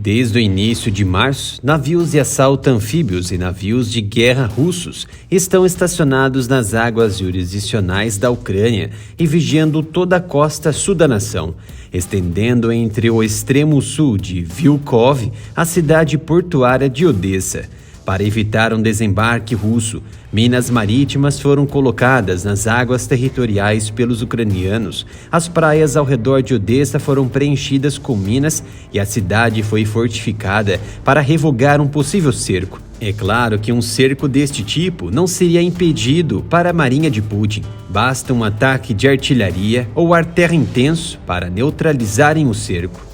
Desde o início de março, navios de assalto anfíbios e navios de guerra russos estão estacionados nas águas jurisdicionais da Ucrânia e vigiando toda a costa sul da nação, estendendo entre o extremo sul de Vilkov a cidade portuária de Odessa. Para evitar um desembarque russo, minas marítimas foram colocadas nas águas territoriais pelos ucranianos. As praias ao redor de Odessa foram preenchidas com minas e a cidade foi fortificada para revogar um possível cerco. É claro que um cerco deste tipo não seria impedido para a marinha de Putin. Basta um ataque de artilharia ou ar terra intenso para neutralizarem o cerco.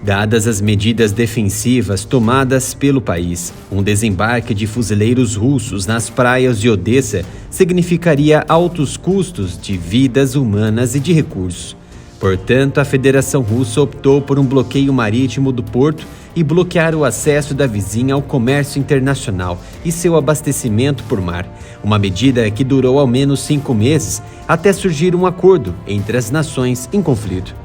Dadas as medidas defensivas tomadas pelo país, um desembarque de fuzileiros russos nas praias de Odessa significaria altos custos de vidas humanas e de recursos. Portanto, a Federação Russa optou por um bloqueio marítimo do porto e bloquear o acesso da vizinha ao comércio internacional e seu abastecimento por mar, uma medida que durou ao menos 5 meses até surgir um acordo entre as nações em conflito.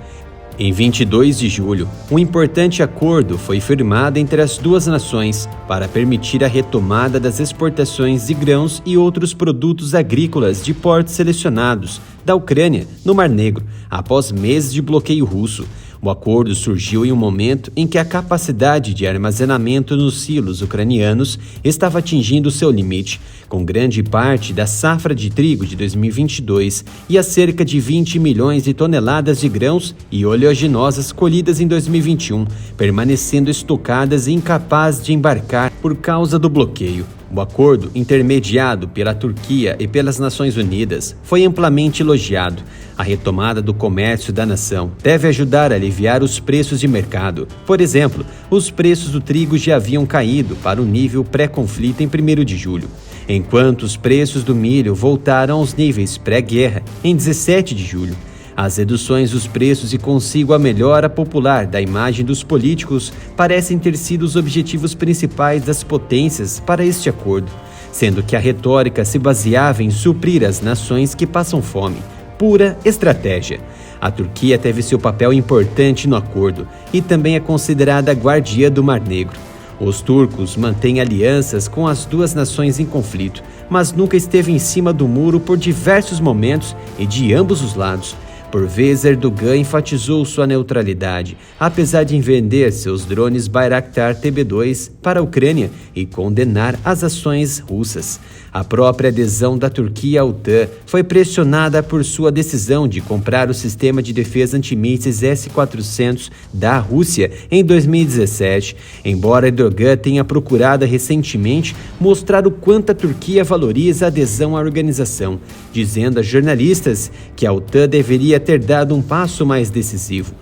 Em 22 de julho, um importante acordo foi firmado entre as duas nações para permitir a retomada das exportações de grãos e outros produtos agrícolas de portos selecionados da Ucrânia no Mar Negro, após meses de bloqueio russo. O acordo surgiu em um momento em que a capacidade de armazenamento nos silos ucranianos estava atingindo seu limite, com grande parte da safra de trigo de 2022 e a cerca de 20 milhões de toneladas de grãos e oleaginosas colhidas em 2021, permanecendo estocadas e incapazes de embarcar por causa do bloqueio. O acordo, intermediado pela Turquia e pelas Nações Unidas, foi amplamente elogiado. A retomada do comércio da nação deve ajudar a aliviar os preços de mercado. Por exemplo, os preços do trigo já haviam caído para o nível pré-conflito em 1º de julho, enquanto os preços do milho voltaram aos níveis pré-guerra em 17 de julho. As reduções dos preços e consigo a melhora popular da imagem dos políticos parecem ter sido os objetivos principais das potências para este acordo, sendo que a retórica se baseava em suprir as nações que passam fome. Pura estratégia. A Turquia teve seu papel importante no acordo e também é considerada a guardiã do Mar Negro. Os turcos mantêm alianças com as duas nações em conflito, mas nunca esteve em cima do muro por diversos momentos e de ambos os lados. Por vezes, Erdogan enfatizou sua neutralidade, apesar de vender seus drones Bayraktar TB2 para a Ucrânia e condenar as ações russas. A própria adesão da Turquia à OTAN foi pressionada por sua decisão de comprar o sistema de defesa antimísseis S-400 da Rússia em 2017, embora Erdogan tenha procurado recentemente mostrar o quanto a Turquia valoriza a adesão à organização, dizendo a jornalistas que a OTAN deveria ter dado um passo mais decisivo.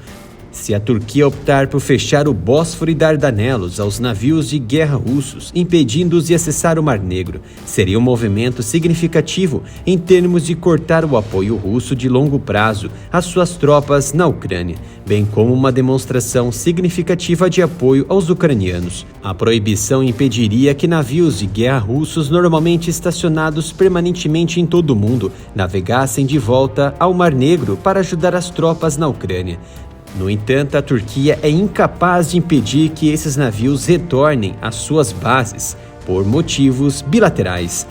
Se a Turquia optar por fechar o Bósforo e Dardanelos aos navios de guerra russos, impedindo-os de acessar o Mar Negro, seria um movimento significativo em termos de cortar o apoio russo de longo prazo às suas tropas na Ucrânia, bem como uma demonstração significativa de apoio aos ucranianos. A proibição impediria que navios de guerra russos, normalmente estacionados permanentemente em todo o mundo, navegassem de volta ao Mar Negro para ajudar as tropas na Ucrânia. No entanto, a Turquia é incapaz de impedir que esses navios retornem às suas bases por motivos bilaterais.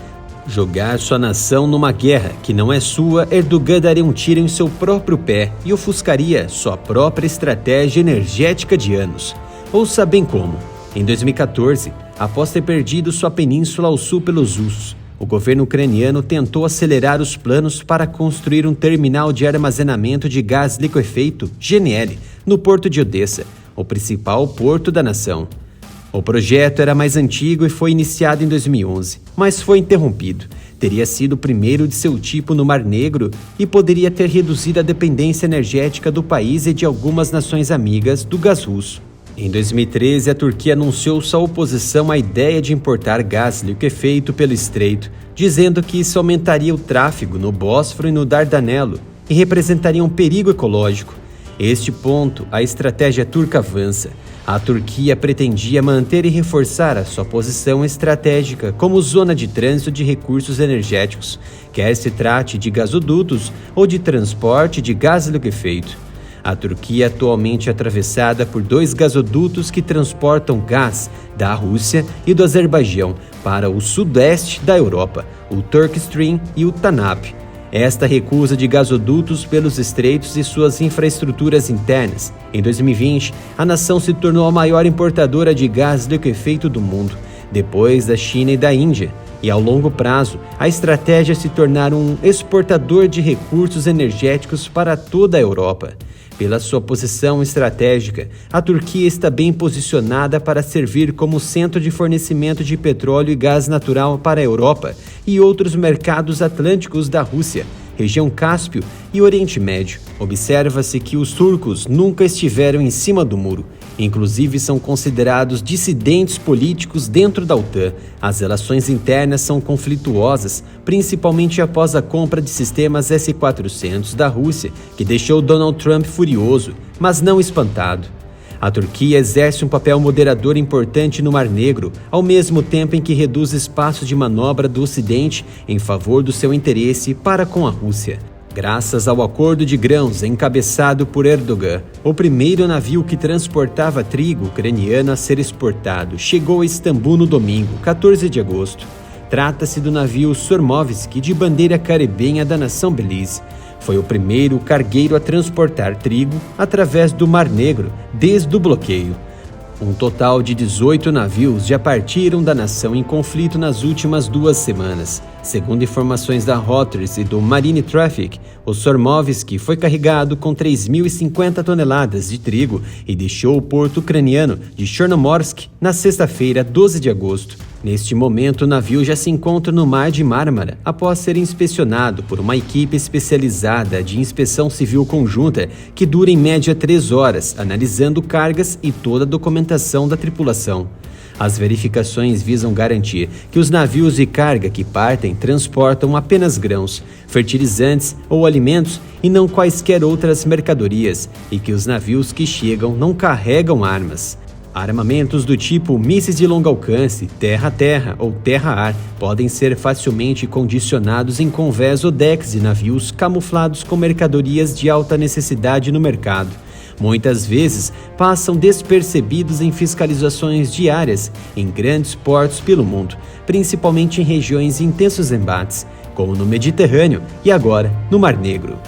Jogar sua nação numa guerra que não é sua, Erdogan daria um tiro em seu próprio pé e ofuscaria sua própria estratégia energética de anos. Ouça bem como. Em 2014, após ter perdido sua península ao sul pelos russos, o governo ucraniano tentou acelerar os planos para construir um terminal de armazenamento de gás liquefeito, GNL, no porto de Odessa, o principal porto da nação. O projeto era mais antigo e foi iniciado em 2011, mas foi interrompido. Teria sido o primeiro de seu tipo no Mar Negro e poderia ter reduzido a dependência energética do país e de algumas nações amigas do gás russo. Em 2013, a Turquia anunciou sua oposição à ideia de importar gás liquefeito pelo estreito, dizendo que isso aumentaria o tráfego no Bósforo e no Dardanelo e representaria um perigo ecológico. Este ponto, a estratégia turca avança. A Turquia pretendia manter e reforçar a sua posição estratégica como zona de trânsito de recursos energéticos, quer se trate de gasodutos ou de transporte de gás liquefeito. A Turquia é atualmente atravessada por 2 gasodutos que transportam gás da Rússia e do Azerbaijão para o sudeste da Europa, o Turk Stream e o TANAP. Esta recusa de gasodutos pelos estreitos e suas infraestruturas internas. Em 2020, a nação se tornou a maior importadora de gás liquefeito do mundo, depois da China e da Índia. E ao longo prazo, a estratégia é se tornar um exportador de recursos energéticos para toda a Europa. Pela sua posição estratégica, a Turquia está bem posicionada para servir como centro de fornecimento de petróleo e gás natural para a Europa e outros mercados atlânticos da Rússia, região Cáspio e Oriente Médio. Observa-se que os turcos nunca estiveram em cima do muro. Inclusive, são considerados dissidentes políticos dentro da OTAN. As relações internas são conflituosas, principalmente após a compra de sistemas S-400 da Rússia, que deixou Donald Trump furioso, mas não espantado. A Turquia exerce um papel moderador importante no Mar Negro, ao mesmo tempo em que reduz espaço de manobra do Ocidente em favor do seu interesse para com a Rússia. Graças ao acordo de grãos encabeçado por Erdogan, o primeiro navio que transportava trigo ucraniano a ser exportado chegou a Istambul no domingo, 14 de agosto. Trata-se do navio Sormovski, de bandeira caribenha da nação Belize. Foi o primeiro cargueiro a transportar trigo através do Mar Negro desde o bloqueio. Um total de 18 navios já partiram da nação em conflito nas últimas 2 semanas. Segundo informações da Reuters e do Marine Traffic, o Sormovski foi carregado com 3.050 toneladas de trigo e deixou o porto ucraniano de Chernomorsk na sexta-feira, 12 de agosto. Neste momento, o navio já se encontra no Mar de Mármara, após ser inspecionado por uma equipe especializada de inspeção civil conjunta, que dura em média 3 horas, analisando cargas e toda a documentação da tripulação. As verificações visam garantir que os navios de carga que partem transportam apenas grãos, fertilizantes ou alimentos e não quaisquer outras mercadorias, e que os navios que chegam não carregam armas. Armamentos do tipo mísseis de longo alcance, terra-terra ou terra-ar podem ser facilmente condicionados em convés ou decks de navios camuflados com mercadorias de alta necessidade no mercado. Muitas vezes passam despercebidos em fiscalizações diárias em grandes portos pelo mundo, principalmente em regiões de intensos embates, como no Mediterrâneo e agora no Mar Negro.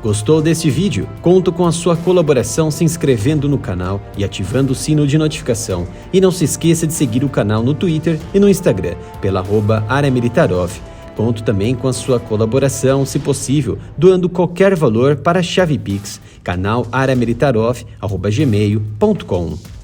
Gostou deste vídeo? Conto com a sua colaboração se inscrevendo no canal e ativando o sino de notificação. E não se esqueça de seguir o canal no Twitter e no Instagram, pela @AreaMilitarov. Conto também com a sua colaboração, se possível, doando qualquer valor para a chave Pix, canal areamilitarov@gmail.com.